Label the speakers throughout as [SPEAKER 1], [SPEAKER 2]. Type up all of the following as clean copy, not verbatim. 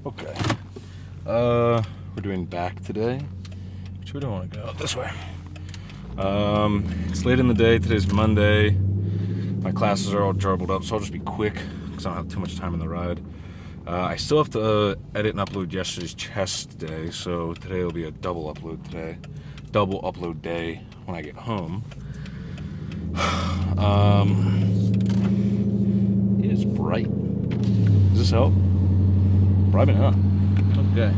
[SPEAKER 1] Okay. We're doing back today. Which way do I want to go? This way. It's late in the day. Today's Monday. My classes are all jumbled up, so I'll just be quick because I don't have too much time in the ride. I still have to edit and upload yesterday's chest day, so today will be a double upload today. Double upload day when I get home. It is bright. Does this help? Probably not. Okay.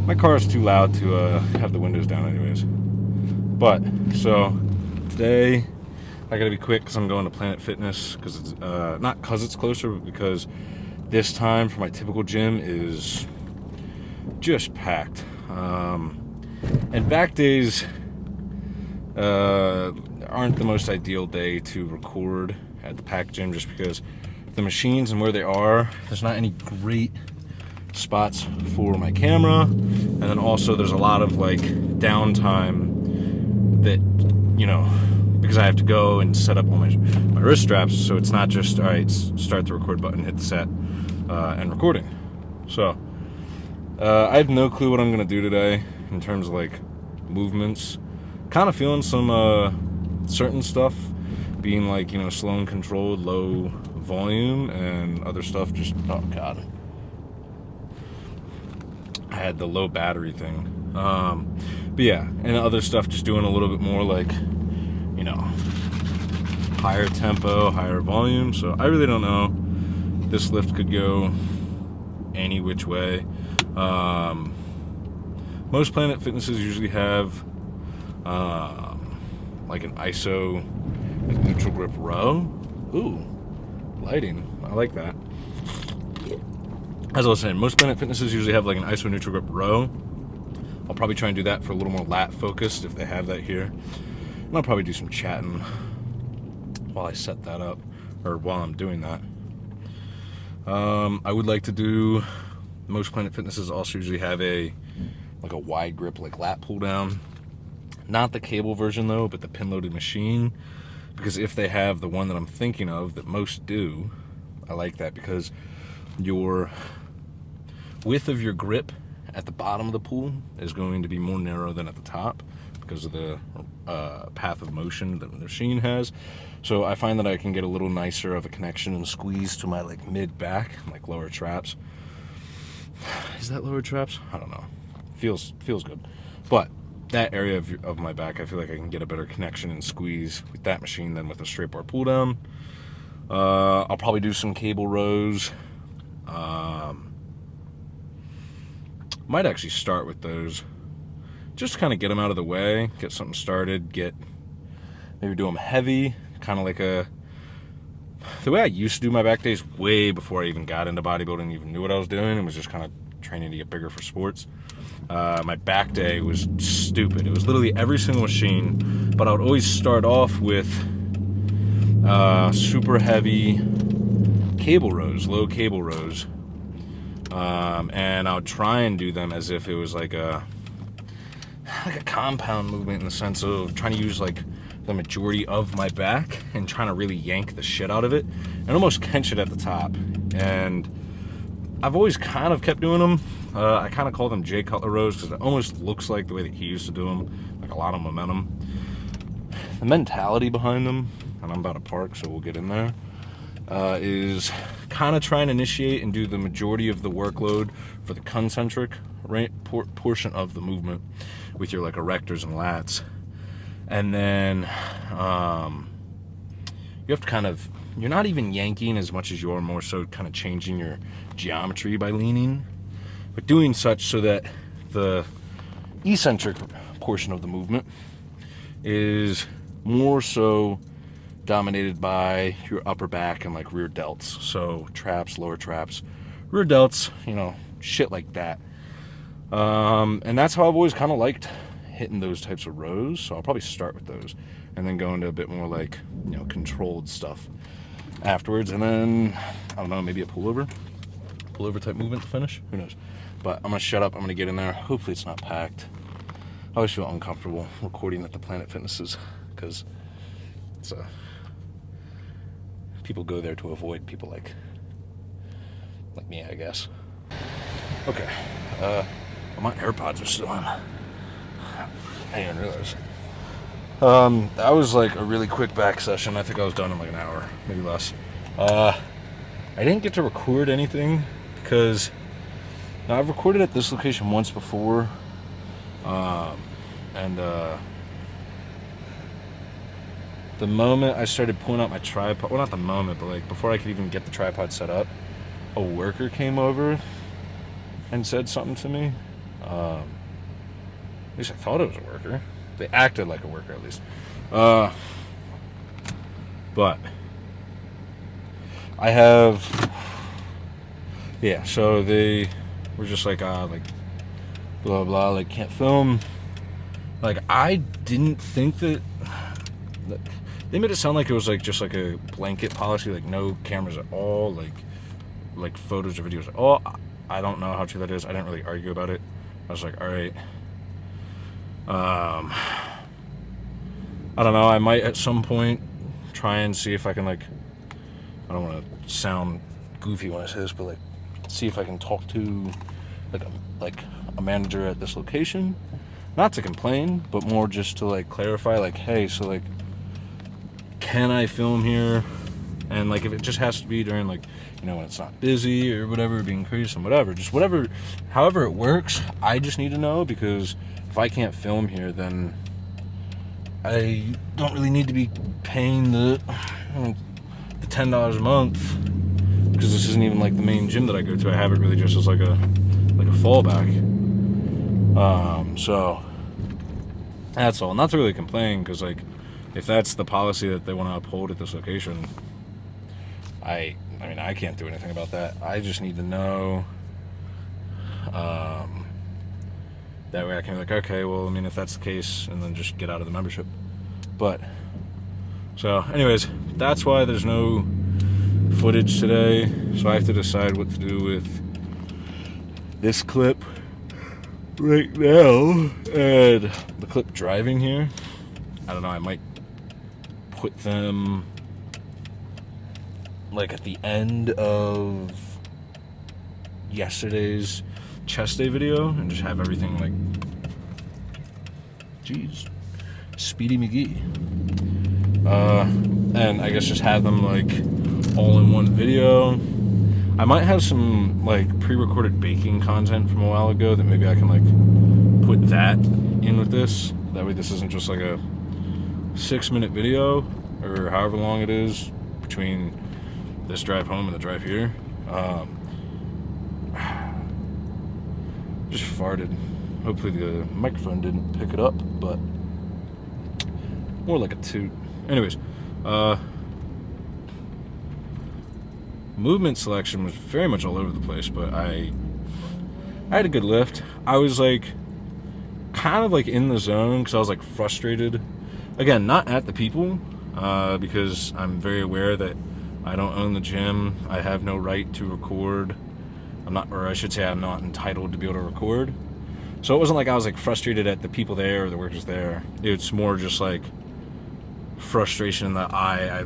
[SPEAKER 1] My car is too loud to have the windows down anyways. But, so, today, I gotta be quick because I'm going to Planet Fitness, because it's, not because it's closer, but because this time for my typical gym is just packed. And back days aren't the most ideal day to record at the packed gym just because the machines and where they are, there's not any great spots for my camera, and then also there's a lot of like downtime that, you know, because I have to go and set up all my wrist straps, so it's not just all right, start the record button, hit the set, and recording. So I have no clue what I'm gonna do today in terms of like movements. Kind of feeling some certain stuff being like, you know, slow and controlled, low volume, and other stuff just, oh god, I had the low battery thing. But yeah, and other stuff just doing a little bit more like, you know, higher tempo, higher volume. So I really don't know. This lift could go any which way. Most Planet Fitnesses usually have like an ISO neutral grip row. Ooh, lighting. I like that. As I was saying, most Planet Fitnesses usually have like an ISO neutral grip row. I'll probably try and do that for a little more lat focused if they have that here. And I'll probably do some chatting while I set that up, or while I'm doing that. I would like to do, most Planet Fitnesses also usually have a wide grip like lat pull down. Not the cable version though, but the pin loaded machine. Because if they have the one that I'm thinking of, that most do, I like that because your width of your grip at the bottom of the pool is going to be more narrow than at the top because of the path of motion that the machine has. So I find that I can get a little nicer of a connection and squeeze to my like mid back, like lower traps. Is that lower traps? I don't know. Feels good. But that area of my back, I feel like I can get a better connection and squeeze with that machine than with a straight bar pull down. I'll probably do some cable rows. Might actually start with those. Just to kind of get them out of the way, get something started, maybe do them heavy, kind of like the way I used to do my back days way before I even got into bodybuilding, even knew what I was doing, and was just kind of training to get bigger for sports. My back day was stupid. It was literally every single machine, but I would always start off with super heavy cable rows, low cable rows, and I would try and do them as if it was like a compound movement, in the sense of trying to use like the majority of my back and trying to really yank the shit out of it and almost clench it at the top. And I've always kind of kept doing them. I kind of call them Jay Cutler rows because it almost looks like the way that he used to do them, like a lot of momentum. The mentality behind them, and I'm about to park, so we'll get in there, is kind of trying to initiate and do the majority of the workload for the concentric portion of the movement with your like erectors and lats. And then you have to kind of, you're not even yanking as much as you are more so kind of changing your geometry by leaning, but doing such so that the eccentric portion of the movement is more so dominated by your upper back and like rear delts. So traps, lower traps, rear delts, you know, shit like that. And that's how I've always kind of liked hitting those types of rows. So I'll probably start with those and then go into a bit more like, you know, controlled stuff afterwards. And then, I don't know, maybe a pullover type movement to finish. Who knows? But I'm going to shut up. I'm going to get in there. Hopefully it's not packed. I always feel uncomfortable recording at the Planet Fitnesses because it's people go there to avoid people like me, I guess. Okay. My AirPods are still on. I didn't realize. That was like a really quick back session. I think I was done in like an hour, maybe less. I didn't get to record anything because now I've recorded at this location once before. And the moment I started pulling out my tripod, well, not the moment, but like before I could even get the tripod set up, a worker came over and said something to me. At least I thought it was a worker. They acted like a worker, at least. But I have, yeah. So they were just like blah blah, like can't film. Like I didn't think that. They made it sound like it was like just like a blanket policy, like no cameras at all, like photos or videos at all. I don't know how true that is. I didn't really argue about it. I was like, all right. I don't know. I might at some point try and see if I can like. I don't want to sound goofy when I say this, but like, see if I can talk to like a manager at this location, not to complain, but more just to like clarify, like, hey, so like, can I film here? And like, if it just has to be during like, you know, when it's not busy or whatever, being crazy and whatever, just whatever, however it works. I just need to know, because if I can't film here, then I don't really need to be paying the $10 a month, because this isn't even like the main gym that I go to. I have it really just as like a fallback. So that's all. Not to really complain, because like, if that's the policy that they want to uphold at this location, I mean, I can't do anything about that. I just need to know. That way I can be like, okay, well, I mean, if that's the case, and then just get out of the membership. But, so, anyways, that's why there's no footage today. So I have to decide what to do with this clip right now and the clip driving here. I don't know, I might put them like at the end of yesterday's chest day video and just have everything like, geez, Speedy McGee. And I guess just have them like all in one video. I might have some like pre-recorded baking content from a while ago that maybe I can like put that in with this. That way this isn't just like a 6-minute video or however long it is between this drive home and the drive here. Just farted. Hopefully the microphone didn't pick it up, but more like a toot. Anyways, movement selection was very much all over the place, but I had a good lift. I was like kind of like in the zone because I was like frustrated. Again, not at the people, because I'm very aware that I don't own the gym. I have no right to record. I'm not, or I should say I'm not entitled to be able to record. So it wasn't like I was like frustrated at the people there or the workers there. It's more just like frustration that I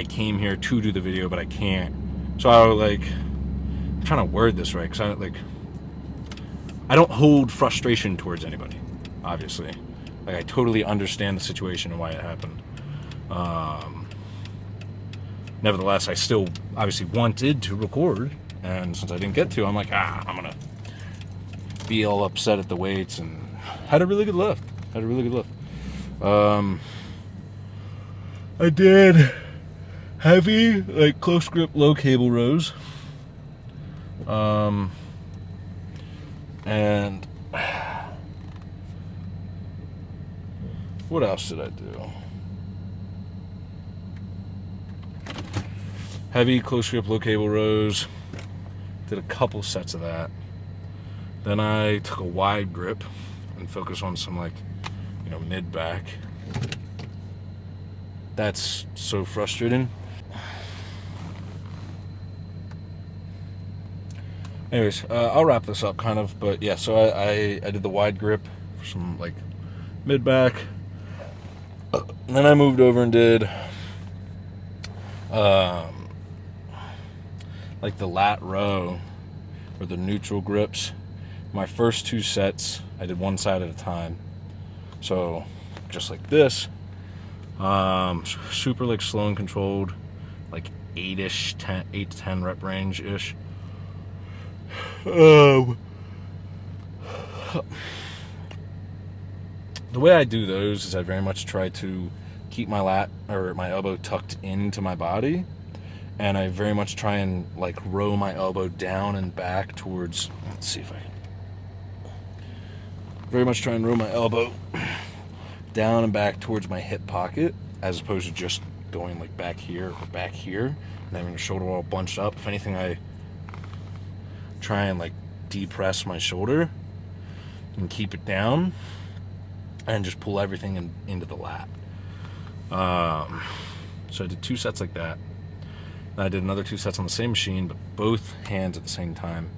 [SPEAKER 1] came here to do the video, but I can't. So I was like, I'm trying to word this right, because I don't hold frustration towards anybody, obviously. Like, I totally understand the situation and why it happened. Nevertheless, I still obviously wanted to record, and since I didn't get to, I'm like, I'm gonna be all upset at the weights, and had a really good lift. I did heavy, like close grip, low cable rows. And what else did I do? Heavy, close grip, low cable rows. Did a couple sets of that. Then I took a wide grip and focused on some like, mid back. That's so frustrating. Anyways, I'll wrap this up kind of, but yeah, so I did the wide grip for some like mid back. And then I moved over and did like the lat row, or the neutral grips. My first 2 sets, I did one side at a time. So just like this, super like slow and controlled, like 8 to 10 rep range ish. The way I do those is I very much try to keep my lat or my elbow tucked into my body, and I very much try and like row my elbow down and back towards, let's see if I can very much try and row my elbow down and back towards my hip pocket, as opposed to just going like back here or back here and having your shoulder all bunched up. If anything, I try and like depress my shoulder and keep it down and just pull everything into the lat. So I did 2 sets like that. Then I did another 2 sets on the same machine, but both hands at the same time,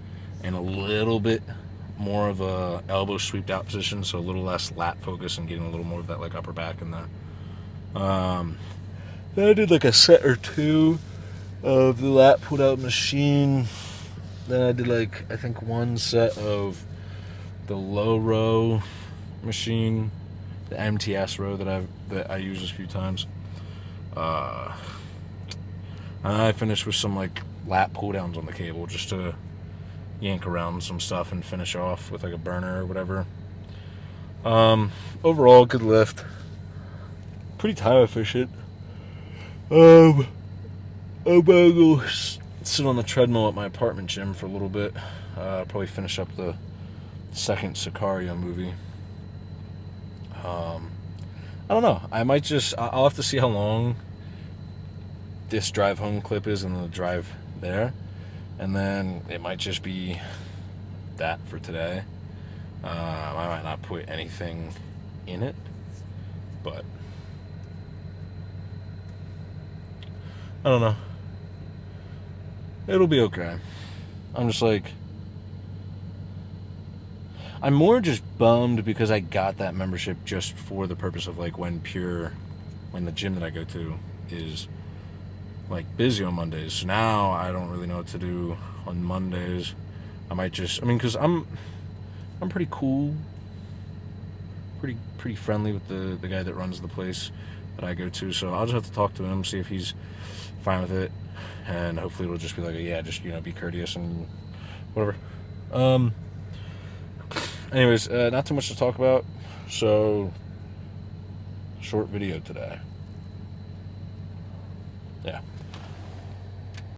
[SPEAKER 1] and a little bit more of a elbow sweeped out position, so a little less lat focus and getting a little more of that like upper back in there. Then I did like a set or 2 of the lat pulled out machine. Then I did like, I think 1 set of the low row machine, the MTS row that I used a few times. And I finished with some like lat pull downs on the cable just to yank around some stuff and finish off with like a burner or whatever. Overall, good lift. Pretty time efficient. I'm gonna go sit on the treadmill at my apartment gym for a little bit. Probably finish up the second Sicario movie. I don't know. I'll have to see how long this drive home clip is and the drive there. And then it might just be that for today. I might not put anything in it, but I don't know. It'll be okay. I'm just like, I'm more just bummed because I got that membership just for the purpose of like when the gym that I go to is like busy on Mondays. So now I don't really know what to do on Mondays. Because I'm pretty cool, pretty friendly with the guy that runs the place that I go to. So I'll just have to talk to him, see if he's fine with it, and hopefully it'll just be like, yeah, just be courteous and whatever. Anyways, not too much to talk about. So short video today. Yeah.